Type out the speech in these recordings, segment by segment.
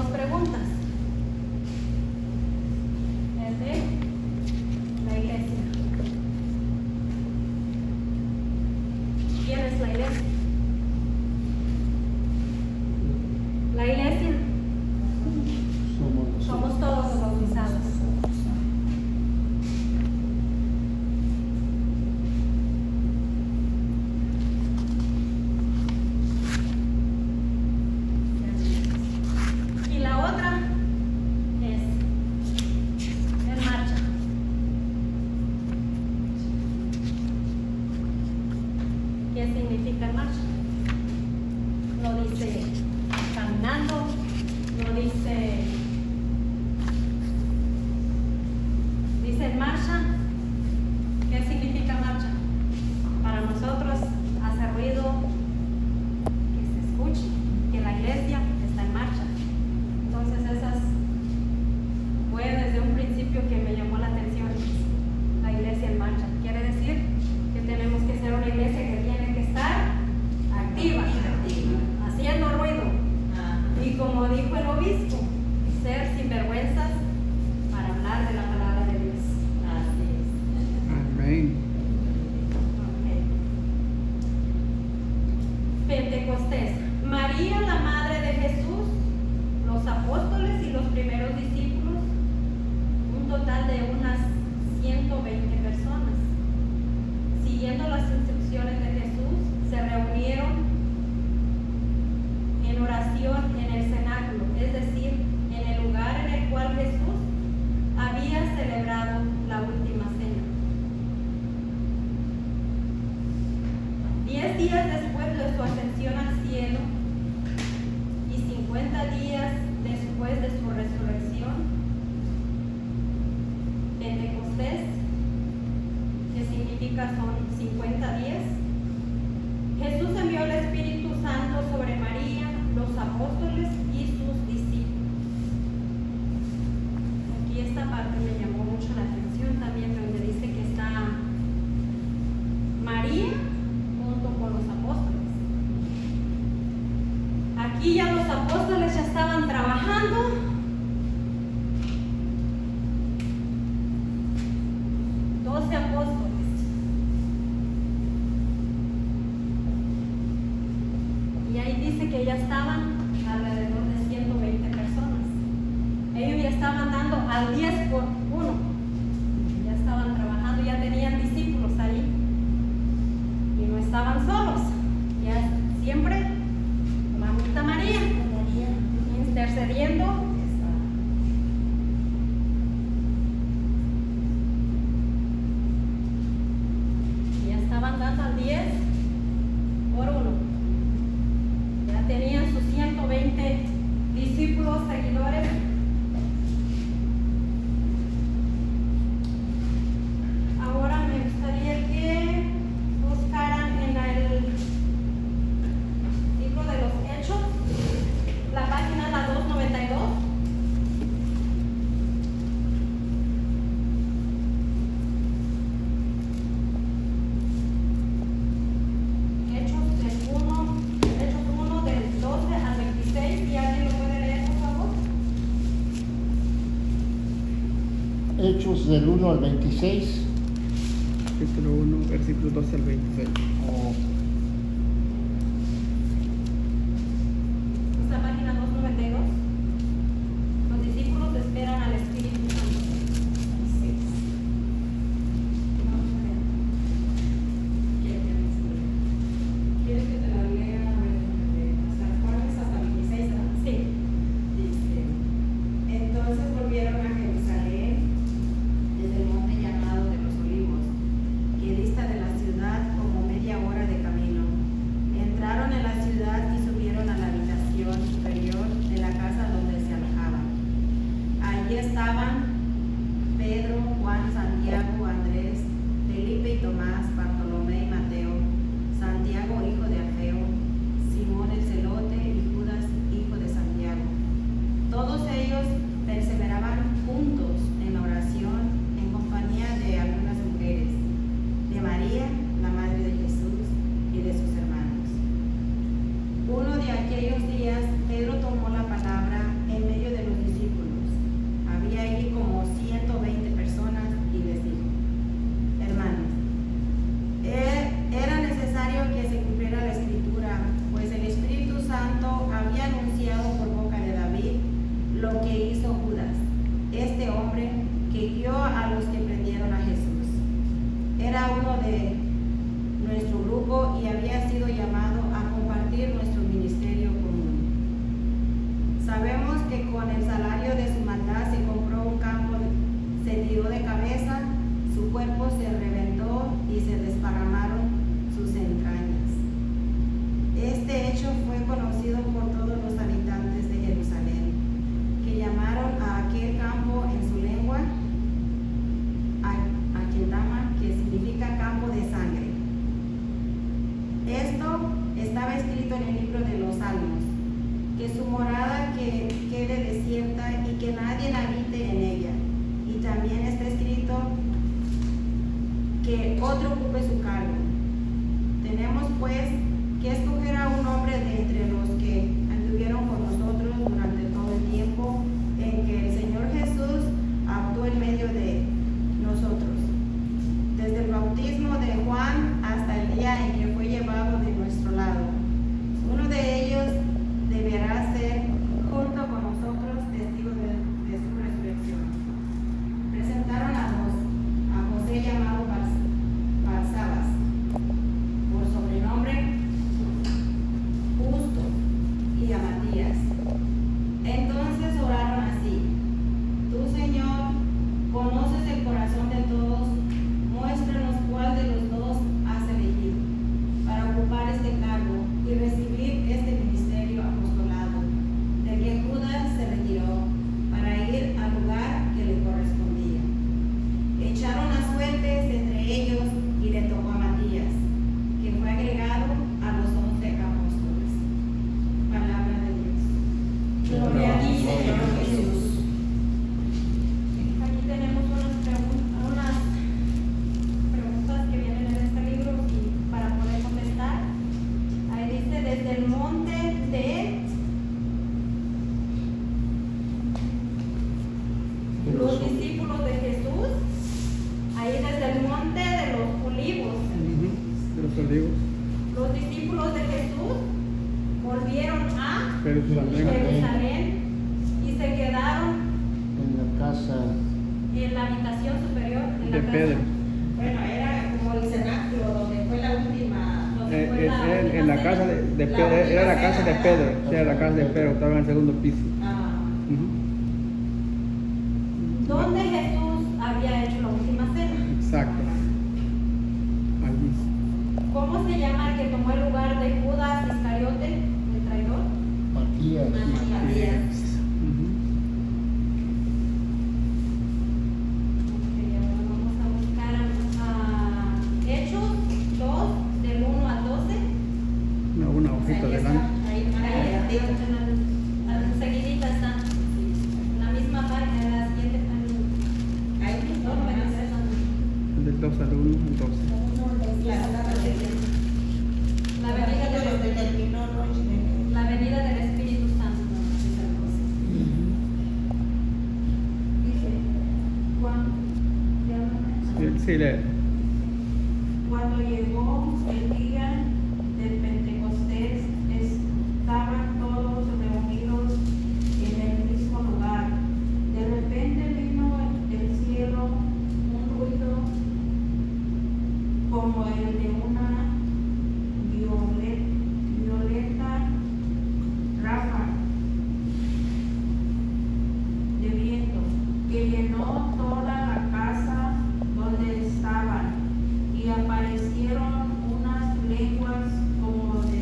dos preguntas. Es de la iglesia. ¿Quién es la iglesia? La iglesia somos todos los bautizados. Y la otra es en marcha. ¿Qué significa en marcha? No dice caminando, no dice en marcha. ¿Qué significa marcha? Para nosotros hace ruido que se escuche que la iglesia está en marcha. Entonces esas fue desde un principio que me llamó la atención, la iglesia en marcha. Quiere decir que tenemos que ser una iglesia que tiene que estar activa, haciendo ruido. Y como dijo el obispo, ser sinvergüenzas para hablar de la palabra de Dios. Así es. Amén. Okay. Pentecostés. María, la madre de Jesús, los apóstoles y los primeros discípulos, un total de unas 120 personas. Siguiendo las instrucciones de Jesús, se reunieron en oración en el cenáculo, es decir, en el lugar en el cual Jesús había celebrado la última cena. 10 días después de su ascensión al cielo y 50 días después de su resurrección, Pentecostés, que significa son 50 días, Jesús envió el Espíritu Santo sobre María, los apóstoles y sus discípulos. Aquí esta parte me llamó mucho la atención también, donde dice que está María junto con los apóstoles. Aquí ya los apóstoles ya estaban trabajando. Apóstoles. Y ahí dice que ya estaban alrededor de 120 personas. Ellos ya estaban dando al 10 por 1. Ya estaban trabajando, ya tenían discípulos ahí. Y no estaban solos. Ya siempre Mamita María intercediendo. Estaban dando al 10 por 1. Ya tenían sus 120 discípulos, seguidores. Ahora me gustaría que buscaran en el libro de los Hechos, la página 292. Hechos del 1 al 26. Capítulo 1, versículos 12 al 26. Esta página 292. Los discípulos esperan al Espíritu Santo. ¿Quieres que te la lea? ¿Hasta cuáles? Hasta 26, ¿verdad? Sí. Dice: entonces volvieron a Jerusalén desde el monte llamado de los Olivos, que dista de la ciudad como media hora de camino. Entraron en la ciudad y subieron a la habitación superior de la casa donde se alojaban. Allí estaban Pedro, Juan, Santiago, Andrés, Felipe y Tomás, Bartolomé y Mateo, Santiago, hijo de Alfeo, Simón el celote y Judas, hijo de Santiago. Todos ellos perseveraban juntos en la oración en compañía de algunas mujeres, de María, la madre de Jesús, y de sus hermanos. Uno de aquellos días, Pedro tomó la palabra en con el salario de su maldad se compró un campo, se tiró de cabeza, su cuerpo se reventó y se desparramaron sus entrañas. Este hecho fue conocido por todos los habitantes de Jerusalén, que llamaron a aquel campo en su lengua Aquedama, que significa campo de sangre. Esto estaba escrito en el libro de los Salmos, que su morada que quede desierta y que nadie habite en ella. Y también está escrito que otro ocupe su cargo. Tenemos pues que escoger a un hombre de entre los que anduvieron con nosotros durante todo el tiempo en que el Señor Jesús actuó en medio de nosotros, desde el bautismo de Juan hasta el día en que fue llevado de nuestro lado. Uno de ellos deberá ser junto con nosotros testigo de su resurrección. Presentaron a José llamado Barsabas, por sobrenombre Justo, y a Matías. Entonces oraron así: Tú, Señor, conoces el corazón de todos, muéstranos cuál de los dos has elegido para ocupar este cargo y recibir este ministerio apostolado, del que Judas se retiró para ir al lugar que le correspondía. Echaron las suertes entre ellos y le tocó a Matías, que fue agregado a los 11 apóstoles. Palabra de Dios. Gloria a ti, Señor Jesús. Aquí tenemos unas preguntas que vienen en este libro y para poder contestar. Ahí dice, desde el monte de los discípulos de Jesús, ahí desde el monte de los olivos, De los olivos. los discípulos de Jesús volvieron a Jerusalén. Jerusalén y se quedaron En la casa en la habitación superior de la De casa. Pedro. Bueno, era como el cenáculo donde fue la última. Donde fue la En la casa de Pedro. Era la casa de Pedro. Sí, era la casa de Pedro. Estaba en el segundo piso. Ujú. donde Jesús había hecho la última cena. Exacto. Allí. ¿Cómo se llama el que tomó el lugar de Judas Iscariote, el traidor? Matías. Matías. Ujú. Ok, ahora vamos a buscar Hechos 2, del 1 al 12. Una hojita Ahí está, delante. ahí, Seguidita está. La misma página, la siguiente página. ahí No, no, no, Del 2 al 1 al 12. la venida del Espíritu Santo. Dice, Juan, Sí, lee. Cuando llegó el día del Pentecostés, estaban todos reunidos en el mismo lugar. De repente vino del cielo un ruido como el de una violenta ráfaga de viento que llenó toda la casa donde estaban, y aparecieron unas lenguas como de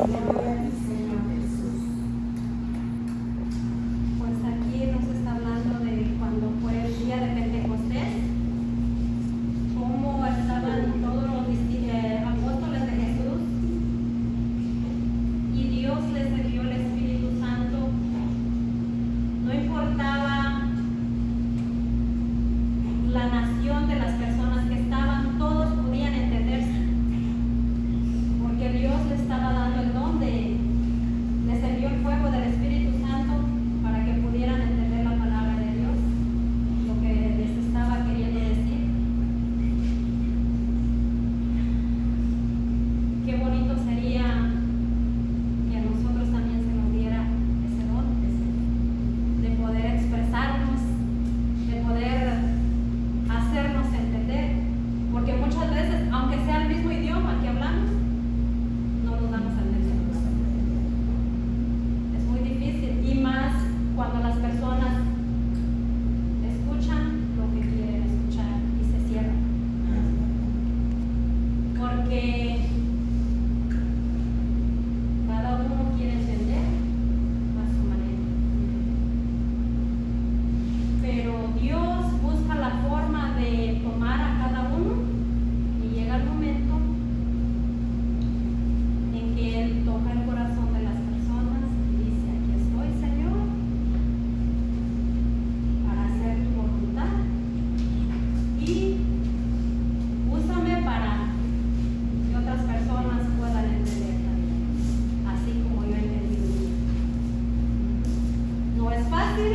Gloria a ti, Señor Jesús. Pues aquí nos está hablando de cuando fue el día de Pentecostés, cómo estaban todos los apóstoles de Jesús y Dios les envió el Espíritu Santo. No importaba la nación de las personas que estaban, todos podían entenderse, porque Dios les estaba dando el don les envió el fuego del Espíritu Santo para que pudieran entender la palabra de Dios, lo que les estaba queriendo decir. Qué bonito sería que a nosotros también se nos diera ese don, de poder expresarnos, de poder hacernos entender, porque muchas veces, aunque sea el mismo idioma que hablamos, no nos damos a entender. Es muy difícil, y más cuando las personas escuchan lo que quieren escuchar y se cierran, porque cada uno quiere entender a su manera. Pero Dios busca la forma de tomar a cada uno, y llega el momento en que Él toca el corazón de las personas y dice: aquí estoy, Señor, para hacer tu voluntad, y úsame para que otras personas puedan entender también, así como yo he entendido. No es fácil,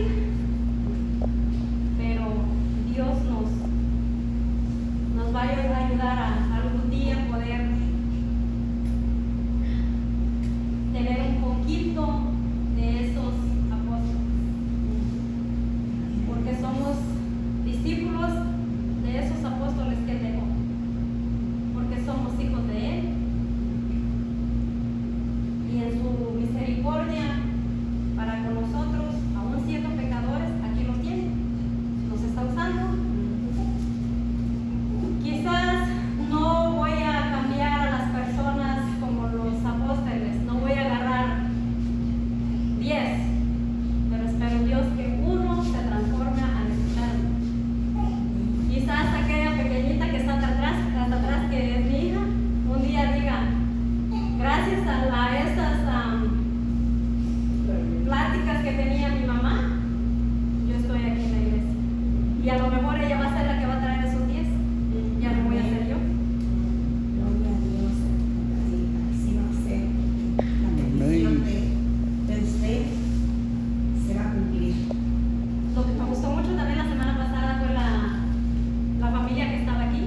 pero Dios nos va a ayudar a algún día poder tener un poquito de esos apóstoles, porque somos discípulos de esos apóstoles que Él dejó, porque somos hijos de Él, y en su misericordia para con nosotros, aún siendo pecadores, aquí nos tiene, nos está usando. Quizás no voy a cambiar a las personas como los apóstoles, no voy a agarrar 10, pero espero en Dios que uno se transforme al escucharme. Quizás aquella pequeñita que está hasta atrás, que es mi hija, un día diga: gracias a estas pláticas que tenía mi mamá, yo estoy aquí en la iglesia. Y a lo mejor ella va a ser la que va a traer esos 10, ya no voy a ser yo. Gloria a Dios, así va a ser. La petición de usted se va a cumplir. Lo que me gustó mucho también la semana pasada fue la familia que estaba aquí.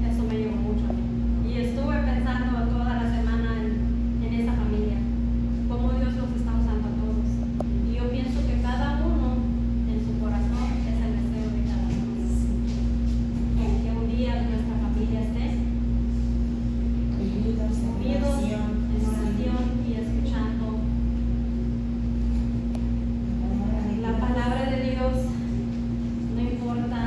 Eso me llegó mucho a mí. Y estuve pensando toda la semana en esa familia, cómo Dios los está usando a todos. Y yo pienso que cada uno en su corazón es el deseo de cada uno. Que un día nuestra familia esté Unidos en unidos oración. en oración y escuchando la palabra de Dios, no importa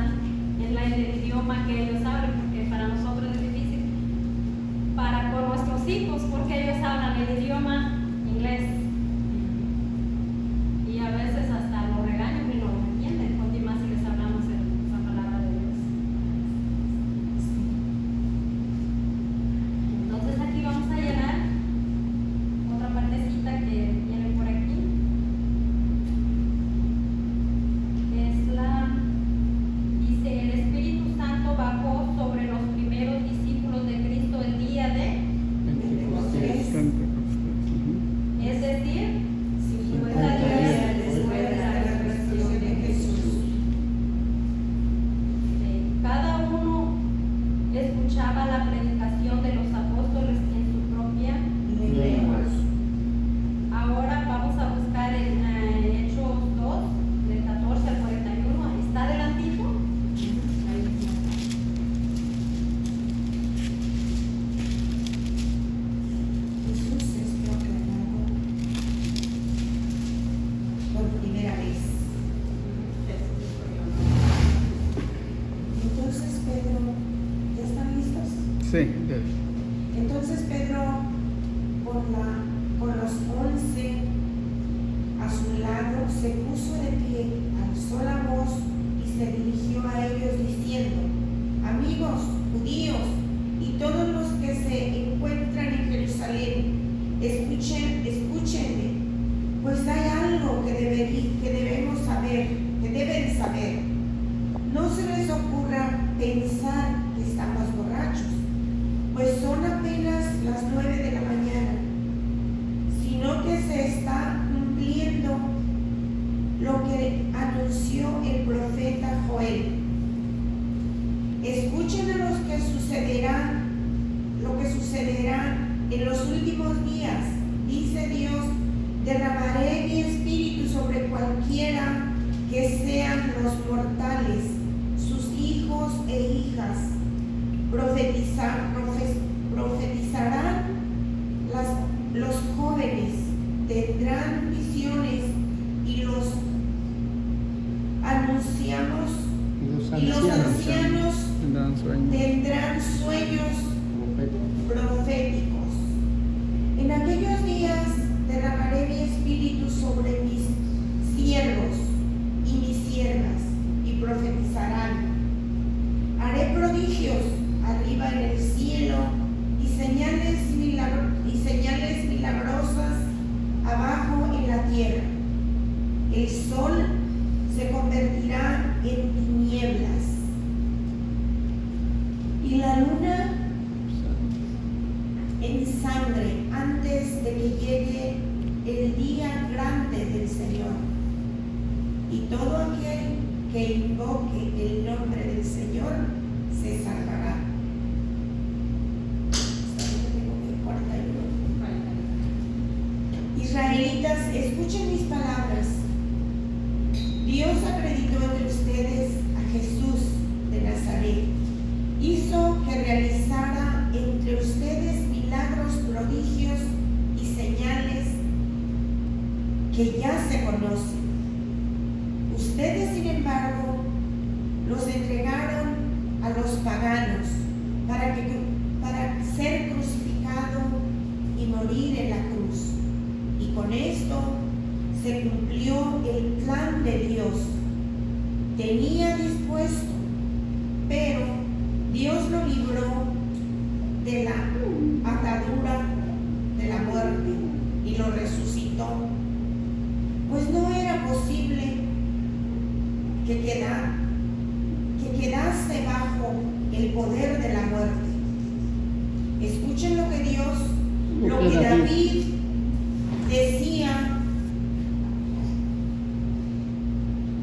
en el idioma que ellos hablen, porque para nosotros es difícil, para con nuestros hijos, porque ellos hablan el idioma inglés, y a veces hasta lo regañan y no lo entienden, cuanto más si les hablamos la palabra de Dios. Entonces aquí vamos a llenar otra partecita que viene por aquí. Dice: el Espíritu Santo bajó sobre los primeros discípulos de Cristo el día de Pentecostés. Es decir, 50 días días después de la resurrección de Jesús. Cada uno escuchaba la predicación de los apóstoles en su propia lengua. Ahora vamos a buscar en Hechos 2, del 14 al 41. ¿Está adelantito? Jesús es proclamado por primera vez. Entonces Pedro, ¿ya están listos? Sí, Entonces Pedro, con los 11 a su lado, se puso de pie, alzó la voz y se dirigió a ellos diciendo: amigos judíos y todos los que se encuentran en Jerusalén, escúchenme, pues hay algo que debemos saber, que deben saber. No se les ocurra pensar que estamos borrachos, pues son apenas las 9 de la mañana, sino que se está cumpliendo lo que anunció el profeta Joel. Escuchen a lo que sucederá en los últimos días. Dice Dios: derramaré mi espíritu sobre cualquiera que sean los mortales, sus hijos e hijas. Profetizarán los jóvenes, tendrán visiones y los ancianos tendrán sueños proféticos. En aquellos días derramaré mi espíritu sobre mis siervos y mis siervas y profetizarán. Haré prodigios arriba en el cielo y señales milagrosas abajo en la tierra. El sol se convertirá en tinieblas y la luna en sangre antes de que llegue el día grande del Señor. Y todo aquel que invoque el nombre del Señor se salvará. Israelitas, escuchen mis palabras. Dios acreditó entre ustedes a Jesús de Nazaret. Hizo que realizara entre ustedes milagros, prodigios y señales que ya se conocen. Ustedes, sin embargo, los entregaron a los paganos para ser crucificado y morir en la cruz. Y con esto se cumplió el plan de Dios. Tenía dispuesto, pero Dios lo libró de la atadura de la muerte y lo resucitó, pues no era posible que quedase bajo el poder de la muerte. Escuchen lo que David decía,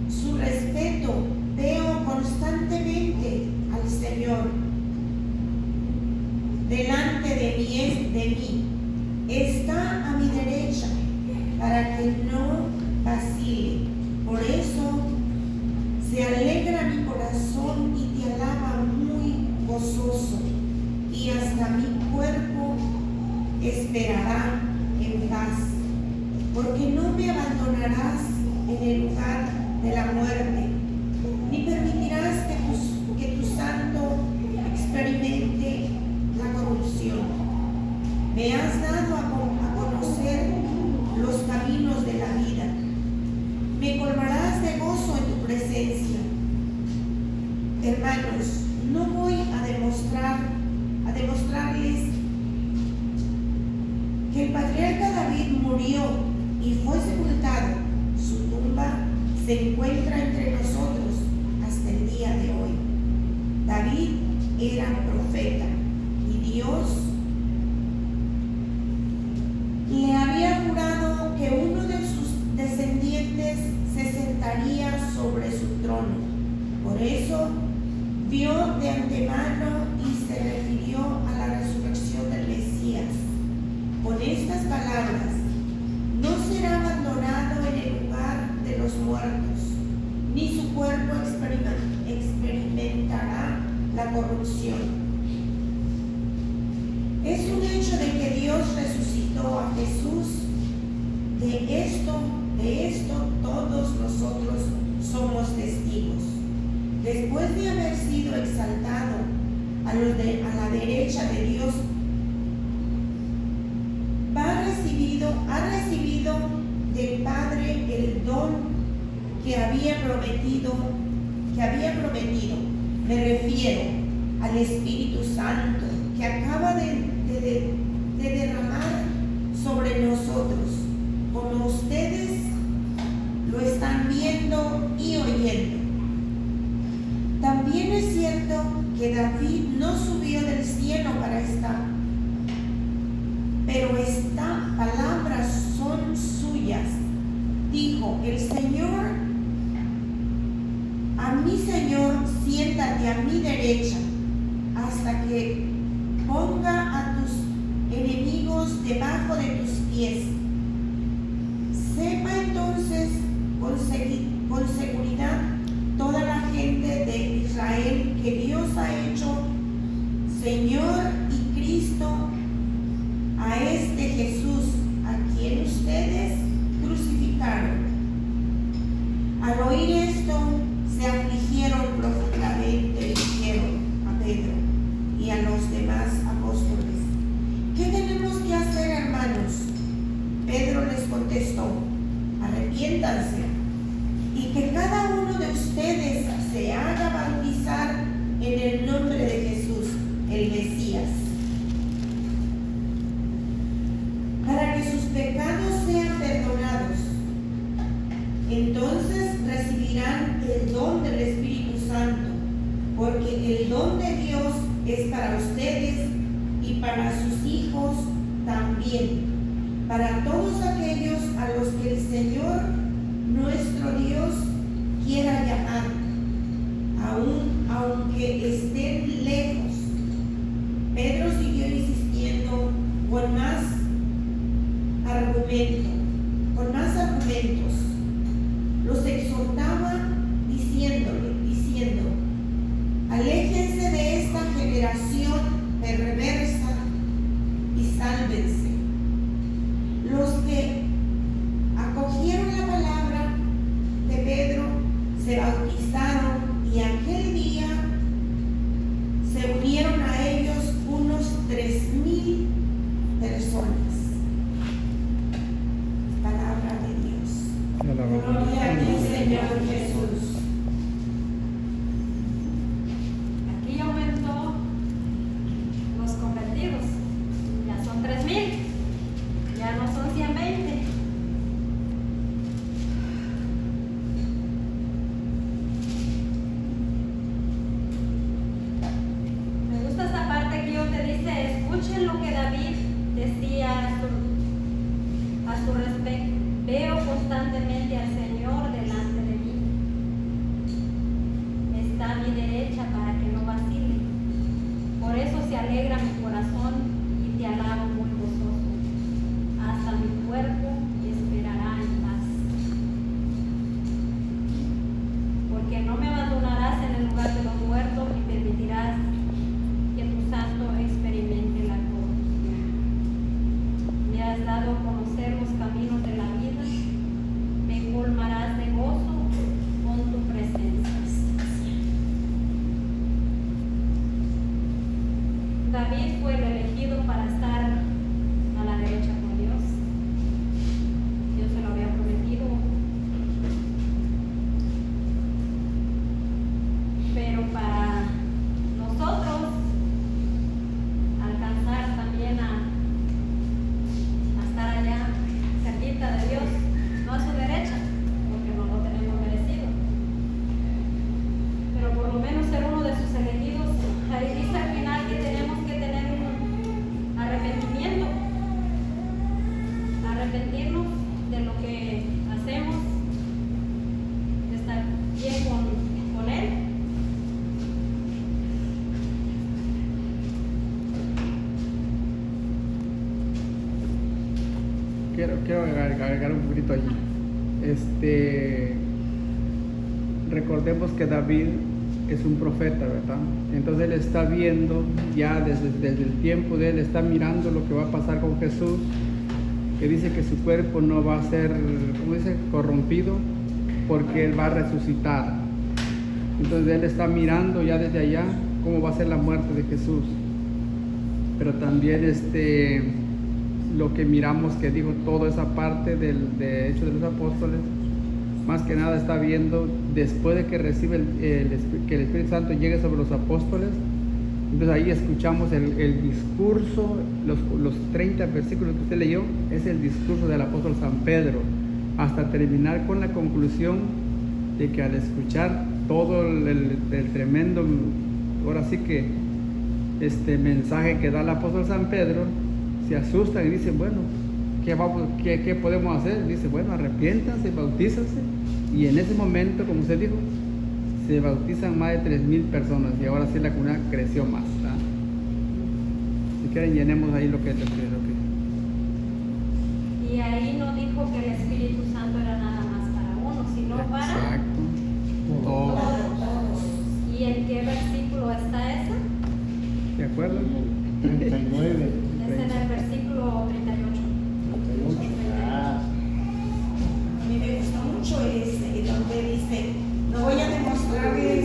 su respeto: veo constantemente al Señor delante de mí, está a mi derecha para que no vacile. Por eso se alegra mi corazón y te alaba muy gozoso, y hasta mi cuerpo esperará en paz, porque no me abandonarás en el lugar de la muerte, ni permitirás que tu santo experimente la corrupción. Me has dado a conocer los caminos de la vida. Me colmarás de gozo en tu presencia. Hermanos, no voy a demostrarles que el patriarca David murió y fue sepultado. Su tumba se encuentra entre nosotros hasta el día de hoy. David era profeta y Dios le había jurado que uno de sus descendientes se sentaría sobre su trono. Por eso vio de antemano y se refirió a la resurrección del Mesías con estas palabras: no será abandonado en el lugar de los muertos, ni su cuerpo experimentará la corrupción. Es un hecho de que Dios resucitó a Jesús. De esto todos nosotros somos testigos. Después de haber sido exaltado a la derecha de Dios, va ha recibido del Padre el don que había prometido. Me refiero al Espíritu Santo que acaba de derramar sobre nosotros, como ustedes lo están viendo y oyendo. También es cierto que David no subió del cielo para estar, pero estas palabras son suyas. Dijo el Señor a mi Señor: siéntate a mi derecha hasta que ponga a tus enemigos debajo de tus pies. Sepa entonces con seguridad toda la gente de Israel que Dios ha hecho Señor y Cristo a este Jesús, a quien ustedes crucificaron. Al oír esto, se afligieron profundamente y dijeron a Pedro y a los demás apóstoles: ¿qué tenemos que hacer, hermanos? Pedro les contestó: arrepiéntanse y que cada uno de ustedes se haga bautizar en el nombre de Jesús, el Mesías, para que sus pecados sean perdonados. Entonces recibirán el don del Espíritu Santo, porque el don de Dios es para ustedes y para sus hijos también, para todos aquellos a los que el Señor nuestro Dios quiera llamar, aunque estén lejos. Pedro siguió insistiendo con más argumentos. Los exhortaba diciendo: aléjense de esta generación perversa y sálvense. Los que acogieron la palabra de Pedro se bautizaron, y aquel día se unieron a ellos unos 3,000 personas. Palabra de Dios. Gloria a ti, Señor Jesús. Aquí aumentó los convertidos. Ya son 3,000. Ya no son 120. Me gusta esa parte que Dios te dice: escuchen lo que David decía a su respecto. Veo constantemente al Señor delante de mí. Está a mi derecha para que no vacile. Por eso se alegra mi corazón y te alabo muy gozoso. Hasta mi cuerpo esperará en paz. Porque no me abandonarás en el lugar de los muertos ni permitirás que tu santo experimente la corrupción. Me has dado a conocer los caminos de la vida. Me colmarás de gozo con tu presencia. David fue el elegido para estar a la derecha con Dios. Dios se lo había prometido. Pero para nosotros alcanzar también a estar allá cerquita de Dios, no a su derecha, porque no lo tenemos merecido, pero por lo menos ser uno de sus elegidos. Ahí dice al final que tenemos que tener un arrepentirnos de lo que hacemos, de estar bien con Él. Quiero agregar un poquito allí. Recordemos que David es un profeta, ¿verdad? Entonces él está viendo ya desde el tiempo de él, está mirando lo que va a pasar con Jesús, que dice que su cuerpo no va a ser, ¿cómo dice?, corrompido, porque él va a resucitar. Entonces él está mirando ya desde allá cómo va a ser la muerte de Jesús. Pero también lo que miramos que dijo toda esa parte de Hechos de los Apóstoles, más que nada está viendo después de que recibe que el Espíritu Santo llegue sobre los apóstoles. Entonces ahí escuchamos el discurso, los 30 versículos que usted leyó, es el discurso del apóstol San Pedro, hasta terminar con la conclusión de que al escuchar todo el tremendo, ahora sí que mensaje que da el apóstol San Pedro, se asustan y dicen, bueno, ¿qué podemos hacer? Dice, bueno, arrepiéntanse, bautízanse, y en ese momento, como usted dijo, se bautizan más de 3,000 personas, y ahora sí la comunidad creció más, ¿verdad? Si quieren, llenemos ahí lo que es Y ahí no dijo que el Espíritu Santo era nada más para uno, sino para exacto. Todos. todos. ¿Y en qué versículo está esa? ¿De acuerdo? 39, Es en el versículo 38. 38. Ah, A mí me gusta mucho ese, donde dice, no voy a demostrarles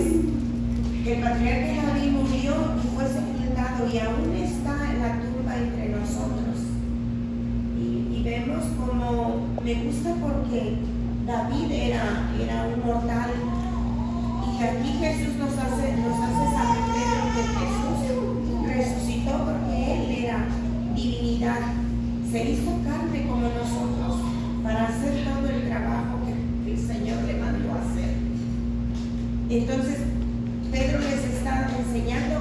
que el patriarca David murió y fue sepultado y aún está en la tumba entre nosotros. Y vemos como me gusta porque David era un mortal, y aquí Jesús nos hace saber que Jesús resucitó porque Él era divinidad, se hizo carne como nosotros para hacer todo el trabajo que el Señor le mandó a hacer. Entonces Pedro les está enseñando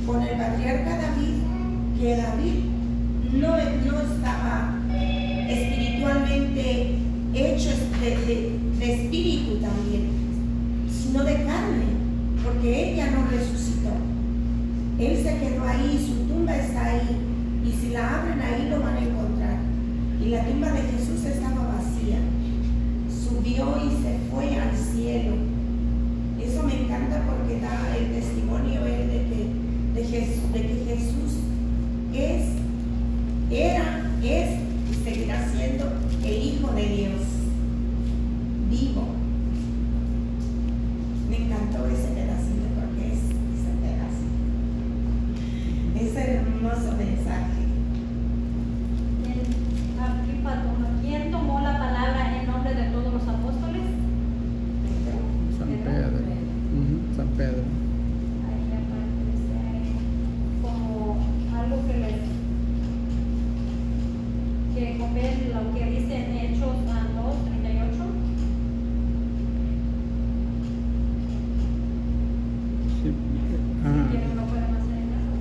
con el patriarca David que David no estaba espiritualmente hecho de espíritu también, sino de carne, porque él ya no resucitó. Él se quedó ahí, su tumba está ahí, y si la abren ahí lo van a encontrar. Y la tumba de Jesús estaba vacía, subió y se fue al cielo. Eso me encanta porque da el testimonio él de que Jesús era y seguirá siendo el Hijo de Dios, vivo. Me encantó ese pedacito porque es ese pedacito. Ese hermoso mensaje. ¿Quién tomó la palabra en nombre de todos los apóstoles? San Pedro. San Pedro. Ahí aparece como algo que copian lo que dice en Hechos 2:38. Sí. Si quieren lo pueden hacer en casa.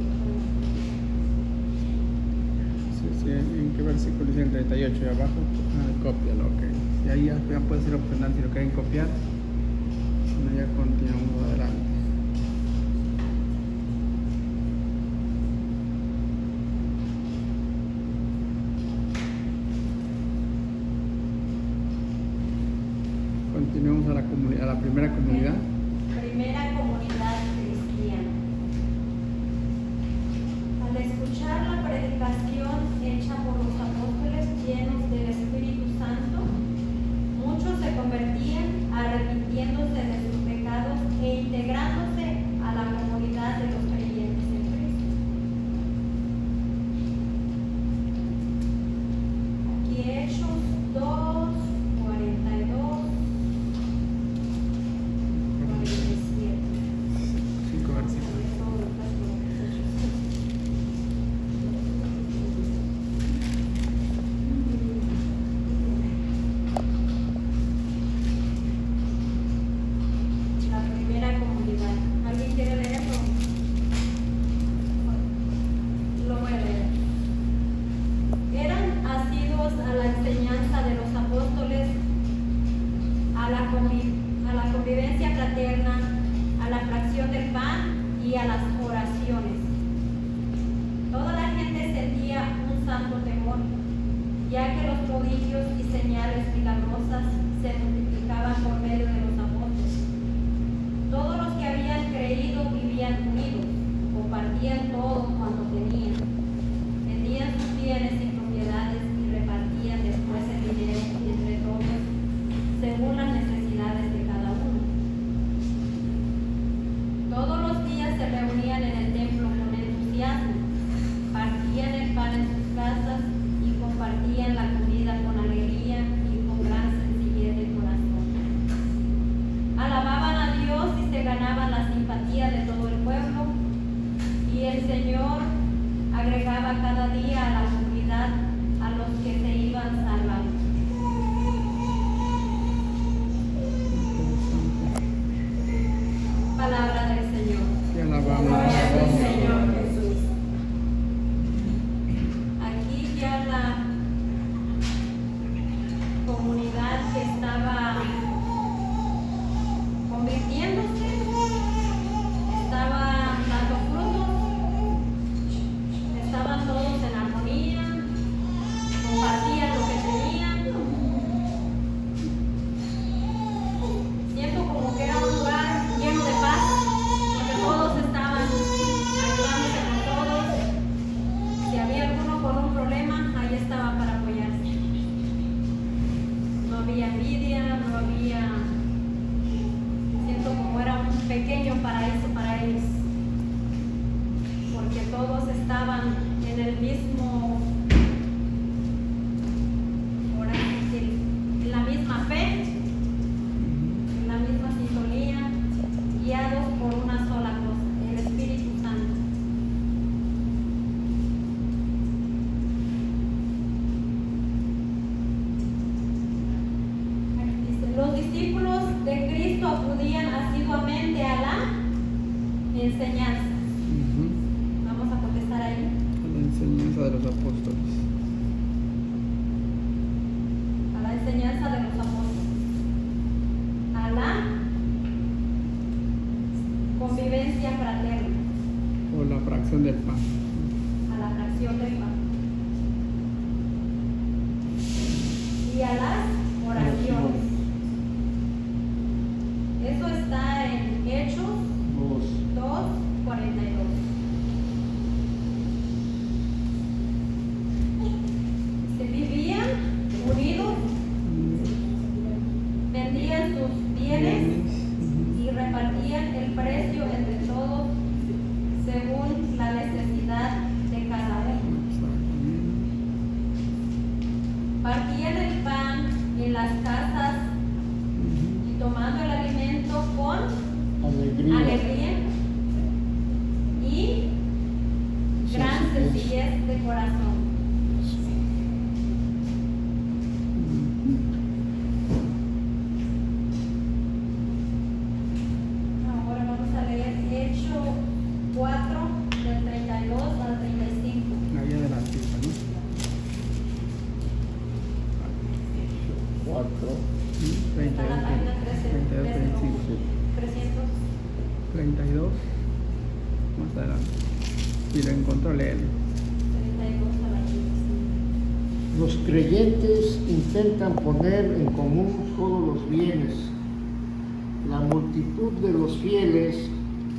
Sí, ¿en qué versículo dice el 38? ¿Y abajo? Cópialo, ok. Y ahí ya puede ser opcional si lo quieren copiar. Bueno, ya continuamos adelante. Continuamos a la primera comunidad. Primera comunidad cristiana. Al escuchar la predicación hecha por los apóstoles llenos del Espíritu Santo, muchos se convertían arrepintiéndose de sus pecados e integrándose a la comunidad de los creyentes en Cristo. Aquí Hechos 2, 42, 47. 5 versículos. La primera comunidad. ¿Alguien quiere leerlo? Lo voy a leer. Eran asiduos a la enseñanza de los apóstoles, a la convivencia fraterna, a la fracción del pan y a las oraciones. Toda la gente sentía un santo temor, ya que los prodigios y señales milagrosas se multiplicaban por medio de los apóstoles. Todos los que habían creído vivían unidos, compartían todo cuanto tenían, vendían sus bienes y propiedades y repartían después el dinero entre todos, según las necesidades de cada uno. Todos los días se reunían en el templo con entusiasmo, partían el agregaba cada día a la comunidad a los que se iban salvando. Palabra del Señor. Te alabamos. Gloria al Señor Jesús. Aquí ya la comunidad que estaba convirtiéndose, estaba dando frutos, estaban todos en armonía, compartían lo que tenían. Siento como que era un lugar lleno de paz, porque todos estaban ayudándose con todos. Si había alguno con un problema, ahí estaba para apoyarse. No había envidia, no había... Siento como era un pequeño paraíso para ellos, porque todos estaban en el mismo, ahora sí, en la misma fe, en la misma sintonía, guiados por una sola cosa, el Espíritu Santo. Dice, los discípulos de Cristo acudían asiduamente a la enseñanza. Ujú. Vamos a contestar ahí. La enseñanza de los apóstoles. A la enseñanza de los apóstoles, a la convivencia fraterna, O la fracción del pan. a la fracción del pan y a las oraciones. Eso está en Hechos 2:42. Se vivían unidos, vendían sus bienes y repartían el precio entre todos según la necesidad de cada uno. Partían el pan en las casas y tomando el alimento con alegría y gran sencillez de corazón. Ahora vamos a leer Hechos 4, del 32 al 35. Ahí adelantita, ¿no? 4. Está en la página 13, 32. Más adelante. Si lo encontró, léelo. 32 a la 35. Los creyentes intentan poner en común todos los bienes. La multitud de los fieles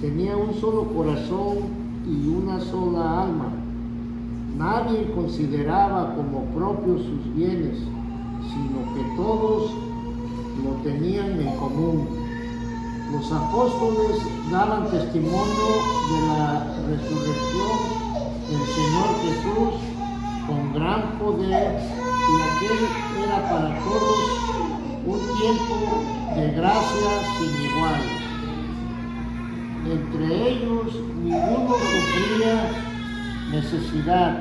tenía un solo corazón y una sola alma. Nadie consideraba como propios sus bienes, sino que todos lo tenían en común. Los apóstoles daban testimonio de la resurrección del Señor Jesús con gran poder, y aquel era para todos un tiempo de gracia sin igual. Entre ellos ninguno sufría necesidad,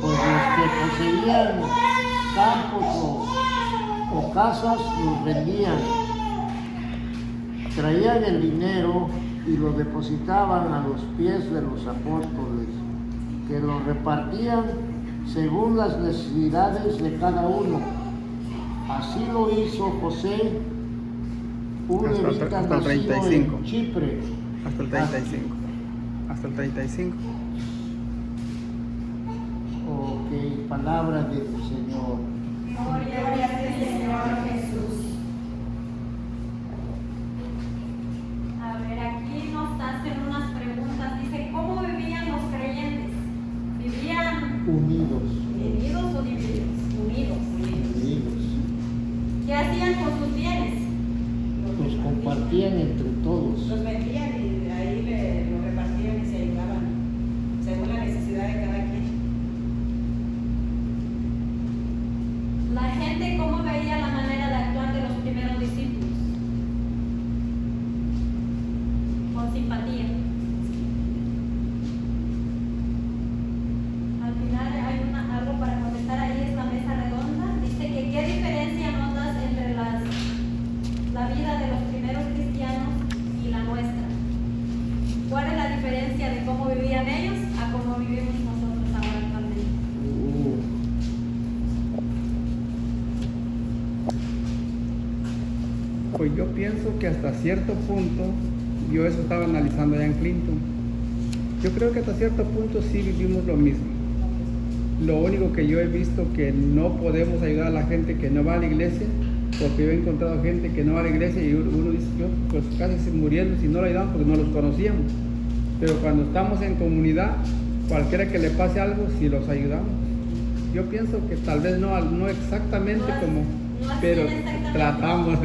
pues los que poseían campos o casas los vendían, traían el dinero y lo depositaban a los pies de los apóstoles, que lo repartían según las necesidades de cada uno. Así lo hizo José, un levita hasta el nacido 35. en Chipre. Hasta el 35. Hasta el 35. Ok, palabra del Señor. Gloria al Señor Jesús. A ver, aquí nos hacen unas preguntas. Dice, ¿cómo vivían los creyentes? ¿Vivían Unidos. unidos o divididos? Unidos. Unidos. ¿Qué hacían con sus bienes? Los compartían entre todos. Los vendían y ahí lo repartían y se ayudaban según la necesidad de cada quien. La gente, ¿cómo veía la manera de actuar de los primeros discípulos? Con simpatía. Yo pienso que hasta cierto punto, yo eso estaba analizando allá en Clinton, yo creo que hasta cierto punto sí vivimos lo mismo. Lo único que yo he visto que no podemos ayudar a la gente que no va a la iglesia, porque yo he encontrado gente que no va a la iglesia y uno dice, yo pues casi se murieron si no lo ayudamos porque no los conocíamos. Pero cuando estamos en comunidad, cualquiera que le pase algo, sí los ayudamos. Yo pienso que tal vez no exactamente No es- como, no así pero exactamente. tratamos.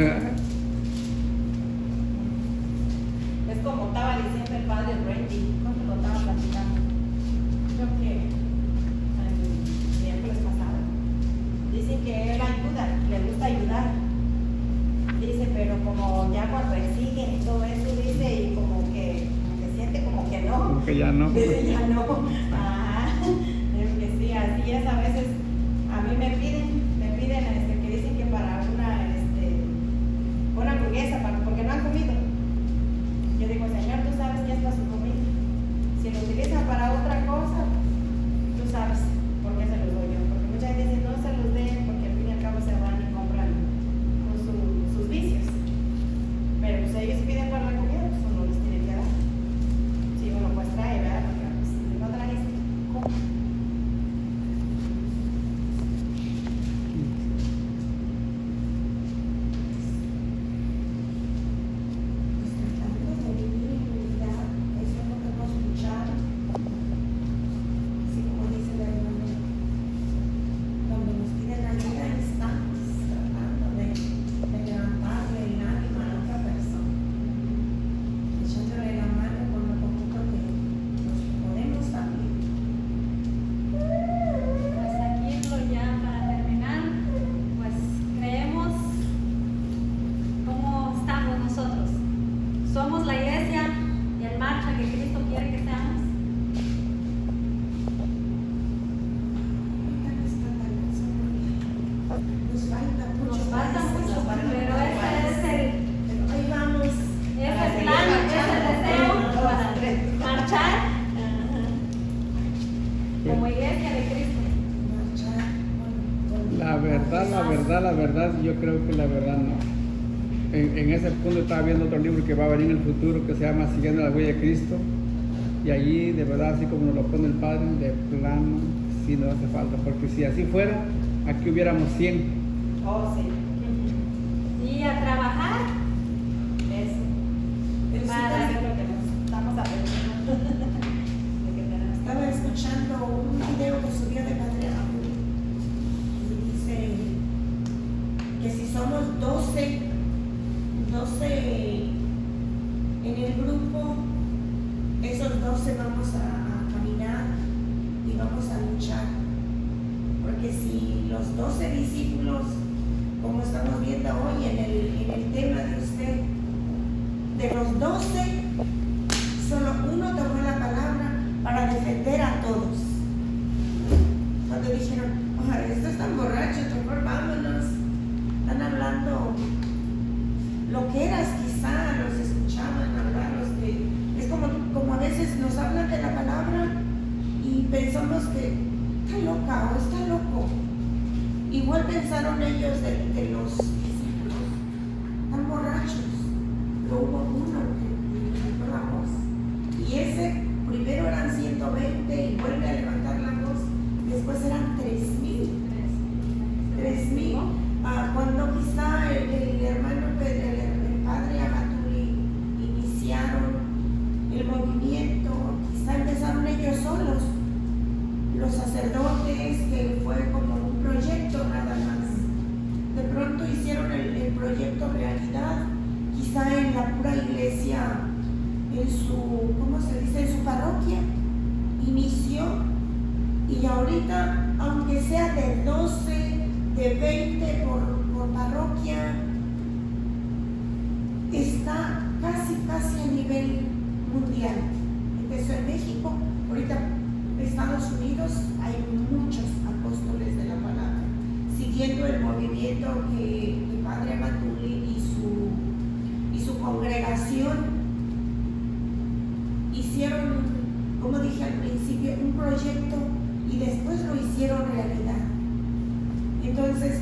Es como estaba diciendo el padre Randy cuando lo estaba platicando. Creo que el miércoles pasado. Dice que él ayuda, le gusta ayudar. Dice, pero como ya cuando exigen y todo eso, dice, y como que siente como que no. Como que ya no. Dice, ya no. Ajá. Es que sí, así es. A veces a mí me piden que dicen que para una hamburguesa, porque no han comido. Yo digo, Señor, tú sabes que es para su comida. Si lo utilizan para otra cosa, tú sabes por qué se los doy yo. Porque mucha gente dice, no se los den porque al fin y al cabo se van y compran con sus vicios. Pero pues ellos piden para la comida, pues uno les tiene que dar. Si uno pues trae, ¿verdad? Porque pues, si no trajiste, ¿cómo? Pues tratando de vivir en unidad, eso es lo que hemos luchado. Así como dice la hermana, donde nos piden ayuda, estamos tratando de levantarle el ánimo a la otra persona, echándole la mano con lo poquito que nos podemos también. Pues aquí ya para terminar, pues creemos cómo estamos nosotros. Somos la iglesia y en marcha que Cristo quiere que seamos. Ahorita no está tan solo. Nos falta mucho. Nos falta mucho, pero ese es el Ahí vamos. plan, es el deseo para marchar como iglesia de Cristo. Marchar con La verdad, yo creo que la verdad no. En ese punto estaba viendo otro libro que va a venir en el futuro que se llama Siguiendo la huella de Cristo. Y allí, de verdad, así como nos lo pone el Padre, de plano, sí nos hace falta. Porque si así fuera, aquí hubiéramos 100. Oh, sí. Y a trabajar Eso. Para hacer lo que nos estamos aprendiendo. De que tenemos. Estaba escuchando un video que subió de Padre Raúl y dice que si somos 12 en el grupo, esos 12 vamos a caminar y vamos a luchar. Porque si los 12 discípulos, como estamos viendo hoy en el tema de usted, de los 12, solo uno tomó la palabra para defender a todos. Cuando dijeron, estos están borrachos, mejor vámonos. Están hablando loqueras, quizá los escuchaban hablar los que... Es como a veces nos hablan de la palabra y pensamos que está loca o está loco. Igual pensaron ellos de los discípulos, están borrachos. Pero hubo uno que levantó la voz. Y ese primero eran 120 y vuelve a levantar la voz. Después eran 3,000. 3,000. Cuando quizá el hermano Pedro, el padre Amatuli iniciaron el movimiento, quizá empezaron ellos solos. Los sacerdotes, que fue como un proyecto nada más. De pronto hicieron el proyecto realidad, quizá en la pura iglesia, en su, ¿cómo se dice?, en su parroquia, inició, y ahorita, aunque sea de 12, de 20 por parroquia, está casi a nivel mundial. Empezó en México, ahorita en Estados Unidos hay muchos apóstoles de la palabra, siguiendo el movimiento que el padre Amatuli y su congregación hicieron, como dije al principio, un proyecto y después lo hicieron realidad. Entonces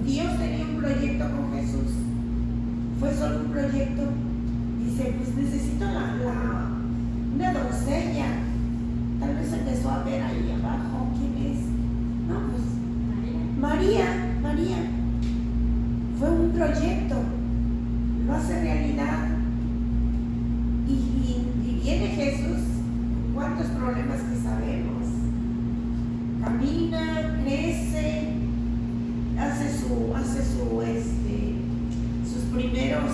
Dios tenía un proyecto con Jesús, fue solo un proyecto. Dice, pues necesito una doncella. Tal vez empezó a ver ahí abajo quién es. No, pues María. Fue un proyecto, lo hace realidad. Y viene Jesús, cuántos problemas que sabemos. Camina, crece, hace sus primeros